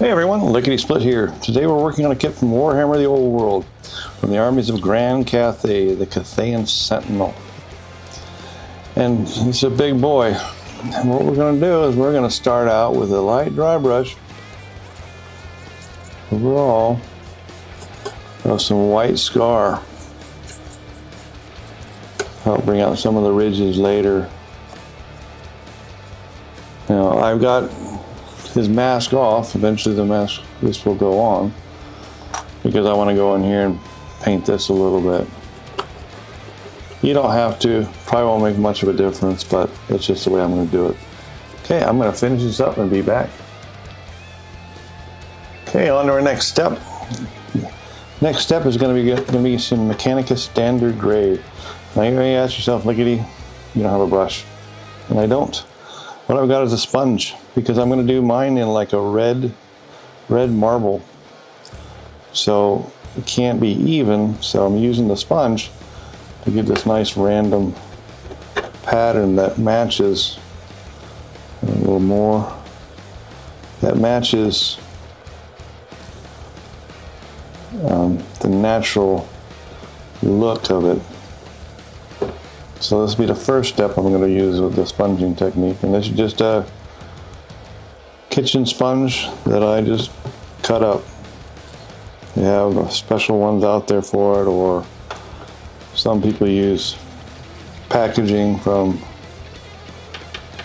Hey everyone, Lickety Split here. Today we're working on a kit from Warhammer the Old World, from the armies of Grand Cathay, the Cathayan Sentinel. And it's a big boy. And what we're going to do is we're going to start out with a light dry brush overall of some white scar. Help bring out some of the ridges later. Now I've got his mask off. Eventually this will go on, because I want to go in here and paint this a little bit. You don't have to, probably won't make much of a difference, but that's just the way I'm going to do it. Okay, I'm going to finish this up and be back. Okay, on to our next step. Next step is going to be some Mechanica Standard Gray. Now you may ask yourself, Lickety, you don't have a brush. And I don't. What I've got is a sponge, because I'm going to do mine in like a red marble. So it can't be even, so I'm using the sponge to get this nice random pattern that matches a little more. That matches the natural look of it. So this will be the first step I'm going to use with the sponging technique. And this is just a kitchen sponge that I just cut up. They have special ones out there for it, or some people use packaging from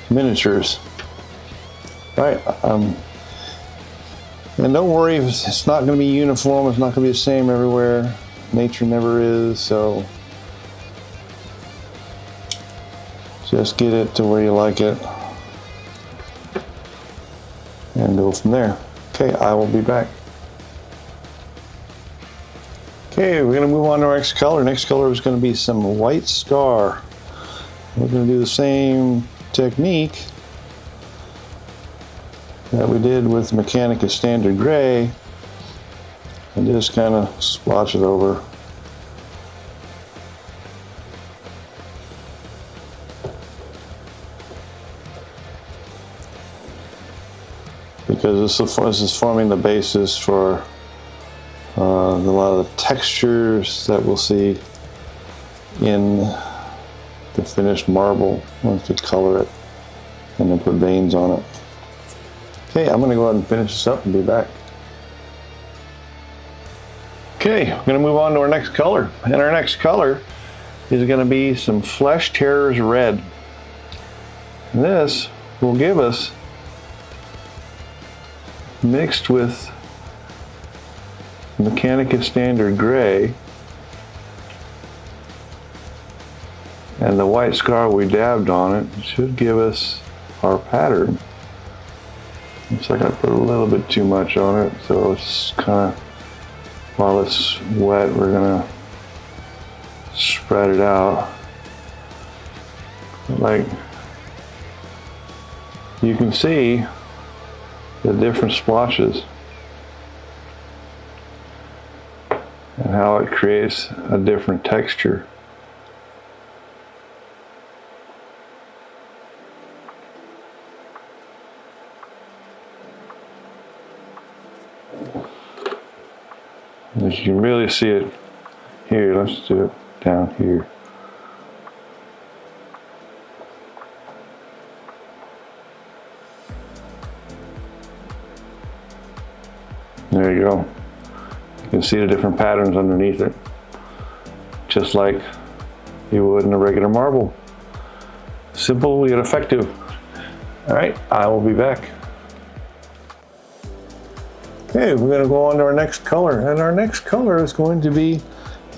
miniatures. Right? And don't worry if it's not going to be uniform, it's not going to be the same everywhere. Nature never is, so just get it to where you like it and go from there. Okay, I will be back. Okay, we're going to move on to our next color. Next color is going to be some white scar. We're going to do the same technique that we did with Mechanica Standard Gray and just kind of splotch it over. Because this is forming the basis for a lot of the textures that we'll see in the finished marble once we color it and then put veins on it. Okay, I'm going to go ahead and finish this up and be back. Okay, we're going to move on to our next color. And our next color is going to be some Flesh Terrors Red. And this will give us, mixed with Mechanica Standard Gray and the white scar we dabbed on it, should give us our pattern. Looks like I put a little bit too much on it, so it's kind of, while it's wet, we're gonna spread it out. Like you can see the different splotches and how it creates a different texture. As you can really see it here, let's do it down here. There you go. You can see the different patterns underneath it, just like you would in a regular marble. Simple yet effective. All right, I will be back. Okay, we're going to go on to our next color, and our next color is going to be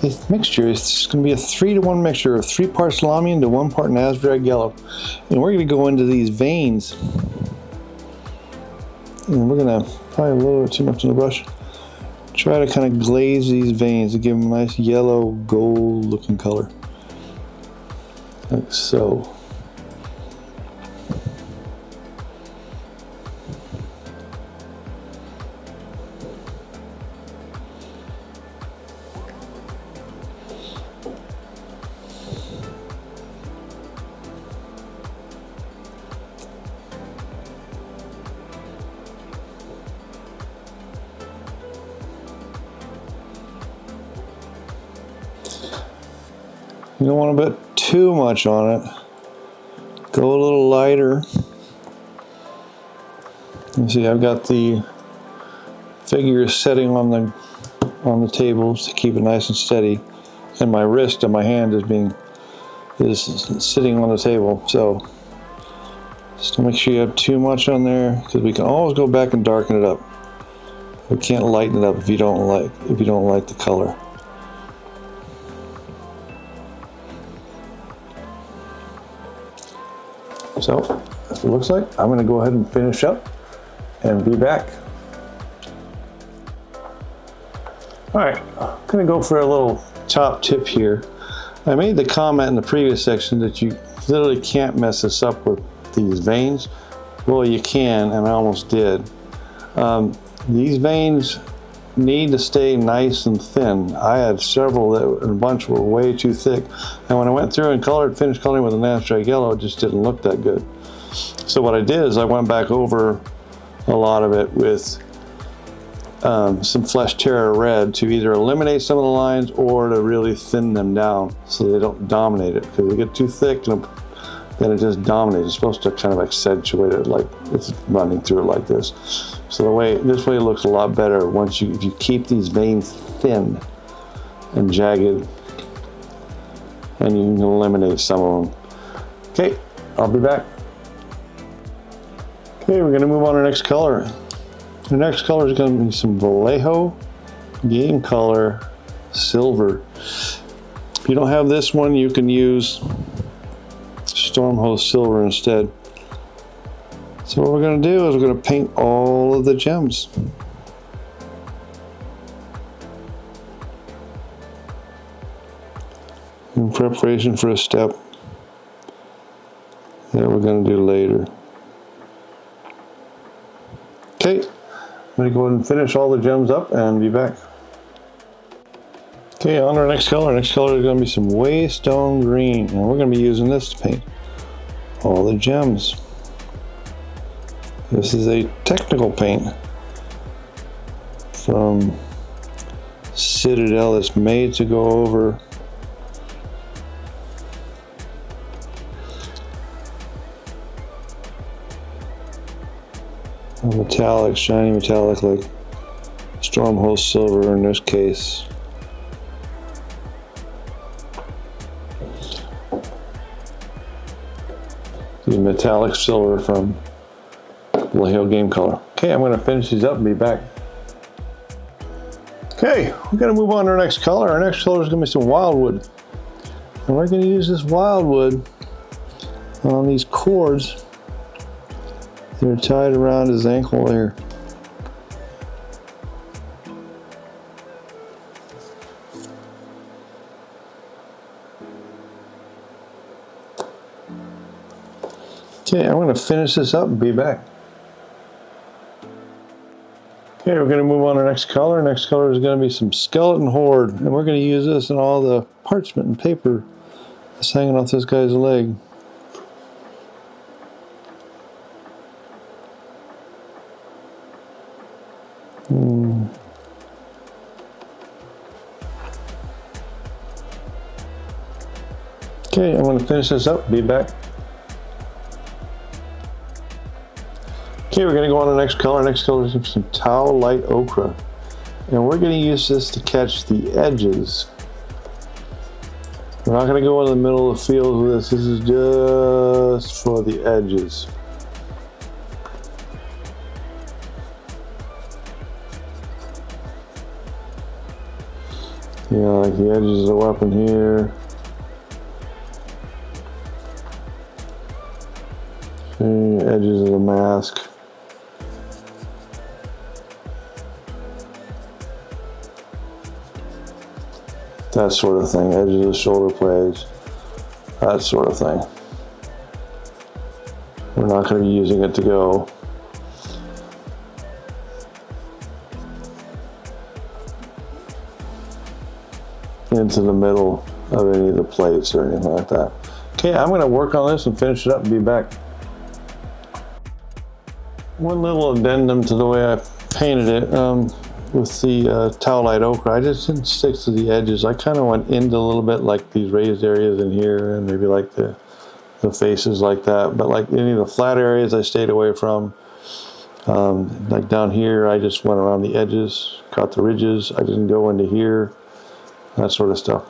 a mixture. It's going to be a 3-to-1 mixture of 3 parts Lamian to 1 part Nazdrag yellow, and we're going to go into these veins. And we're going to, probably a little bit too much on the brush, try to kind of glaze these veins to give them a nice yellow gold looking color, like so. You don't want to put too much on it. Go a little lighter. You see, I've got the figures setting on the tables to keep it nice and steady, and my wrist and my hand is sitting on the table. So just to make sure you have too much on there, because we can always go back and darken it up. We can't lighten it up if you don't like the color. So that's what it looks like. I'm going to go ahead and finish up and be back. All right, I'm going to go for a little top tip here. I made the comment in the previous section that you literally can't mess this up with these veins. Well, you can, and I almost did. These veins need to stay nice and thin. I had several that a bunch were way too thick, and when I went through and finished coloring with an abstract yellow, it just didn't look that good. So what I did is I went back over a lot of it with some Flesh Terror red to either eliminate some of the lines or to really thin them down so they don't dominate it, because they get too thick and then it just dominates. It's supposed to kind of accentuate it, like it's running through it like this. So this way it looks a lot better if you keep these veins thin and jagged, and you can eliminate some of them. Okay, I'll be back. Okay, we're going to move on to the next color. The next color is going to be some Vallejo Game Color Silver. If you don't have this one, you can use Stormhost Silver instead. So what we're going to do is we're going to paint all of the gems. In preparation for a step that we're going to do later. Okay, I'm going to go ahead and finish all the gems up and be back. Okay, on to our next color. Next color is going to be some Waystone Green, and we're going to be using this to paint all the gems. This is a technical paint from Citadel. It's made to go over a metallic, shiny metallic, like Stormhost Silver in this case. The metallic silver from Vallejo Game Color. Okay, I'm going to finish these up and be back. Okay, we're going to move on to our next color. Our next color is going to be some Wildwood. And we're going to use this Wildwood on these cords that are tied around his ankle there. Okay, I'm going to finish this up and be back. Okay, we're going to move on to our next color. Next color is going to be some Skeleton Horde, and we're going to use this in all the parchment and paper that's hanging off this guy's leg. Okay, I'm going to finish this up, be back. Okay, we're going to go on to the next color. Next color is some Tau Light Ochre. And we're going to use this to catch the edges. We're not going to go in the middle of the field with this. This is just for the edges. Yeah, like the edges of the weapon here. Okay, edges of the mask. That sort of thing, edges of the shoulder blades, that sort of thing. We're not going to be using it to go into the middle of any of the plates or anything like that. Okay, I'm going to work on this and finish it up and be back. One little addendum to the way I painted it. with the towelite ochre, I just didn't stick to the edges. I kind of went into a little bit, like these raised areas in here, and maybe like the faces like that. But like any of the flat areas, I stayed away from. Like down here, I just went around the edges, caught the ridges. I didn't go into here, that sort of stuff.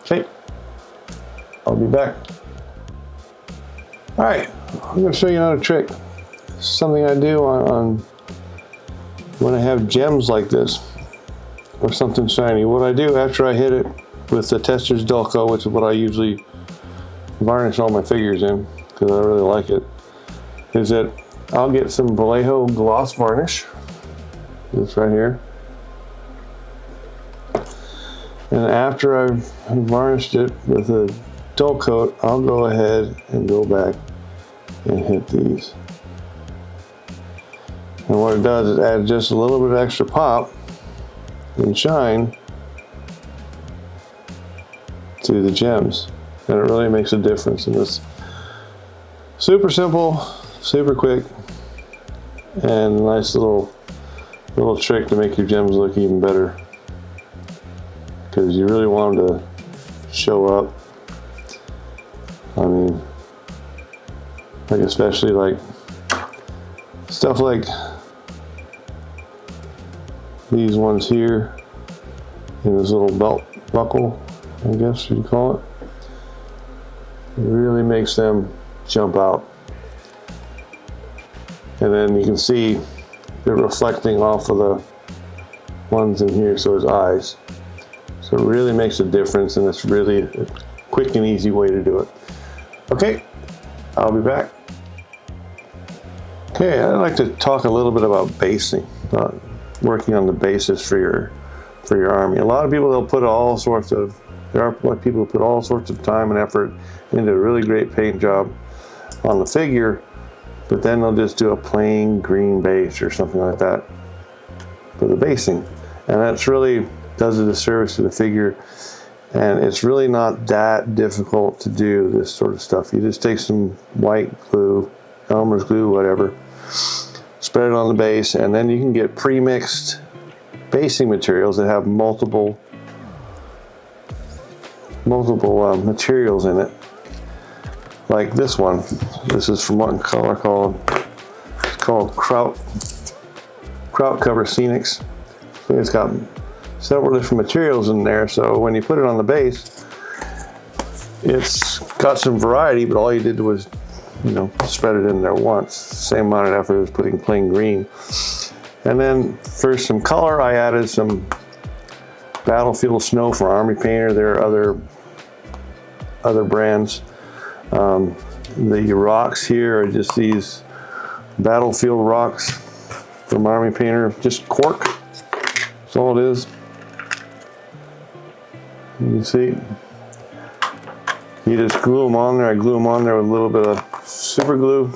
Okay, I'll be back. All right, I'm going to show you another trick. Something I do on when I have gems like this or something shiny. What I do after I hit it with the Tester's dull coat, which is what I usually varnish all my figures in because I really like it, is that I'll get some Vallejo gloss varnish, this right here, and after I've varnished it with a dull coat, I'll go ahead and go back and hit these. And what it does is add just a little bit of extra pop and shine to the gems, and it really makes a difference in this. Super simple, super quick, and a nice little trick to make your gems look even better, because you really want them to show up. I mean, like especially like stuff like these ones here in this little belt buckle, I guess you'd call it. It really makes them jump out. And then you can see they're reflecting off of the ones in here, so his eyes. So it really makes a difference, and it's really a quick and easy way to do it. Okay, I'll be back. Okay, I'd like to talk a little bit about basing, working on the bases for your army. A lot of people, there are people who put all sorts of time and effort into a really great paint job on the figure, but then they'll just do a plain green base or something like that for the basing. And that's really does a disservice to the figure, and it's really not that difficult to do this sort of stuff. You just take some white glue, Elmer's glue, whatever, spread it on the base, and then you can get pre-mixed basing materials that have multiple materials in it. Like this one. This is from one color called Kraut Cover Scenics. It's got several different materials in there, so when you put it on the base, it's got some variety, but all you did was, spread it in there once. Same amount of effort as putting plain green. And then for some color, I added some Battlefield Snow for Army Painter. There are other brands. The rocks here are just these Battlefield rocks from Army Painter, just cork. That's all it is. You can see, you just glue them on there. I glue them on there with a little bit of super glue.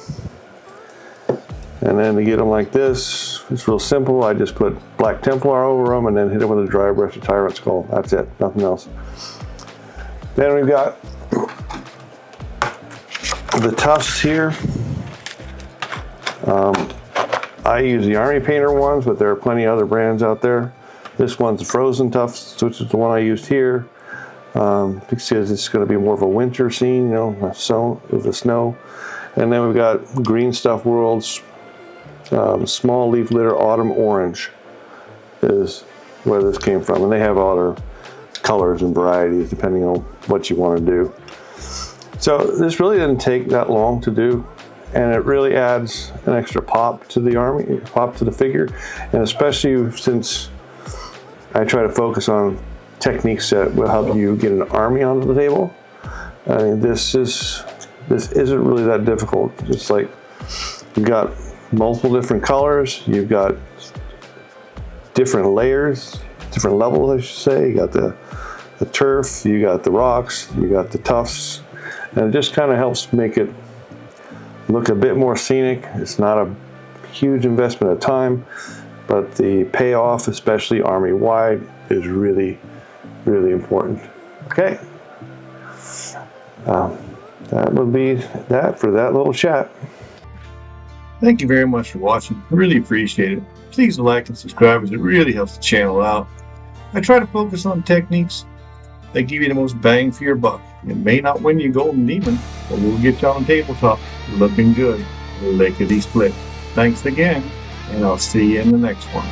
And then to get them like this, it's real simple. I just put black Templar over them and then hit them with a dry brush, a Tyrant Skull. That's it, nothing else. Then we've got the tufts here. I use the Army Painter ones, but there are plenty of other brands out there. This one's Frozen Tufts, which is the one I used here, because it's going to be more of a winter scene, with the snow. And then we've got Green Stuff World's Small Leaf Litter Autumn Orange is where this came from. And they have other colors and varieties depending on what you want to do. So this really didn't take that long to do, and it really adds an extra pop to the army, pop to the figure, and especially since I try to focus on techniques that will help you get an army onto the table. I mean, this isn't really that difficult. It's like you've got multiple different colors, you've got different layers, different levels, I should say. You got the turf, you got the rocks, you got the tufts, and it just kind of helps make it look a bit more scenic. It's not a huge investment of time, but the payoff, especially army-wide, is really, really important. Okay, that would be that for that little chat. Thank you very much for watching. I really appreciate it. Please like and subscribe as it really helps the channel out. I try to focus on techniques that give you the most bang for your buck. It may not win you Golden Demon, but we'll get you on the tabletop looking good. Lickety Split. Thanks again, and I'll see you in the next one.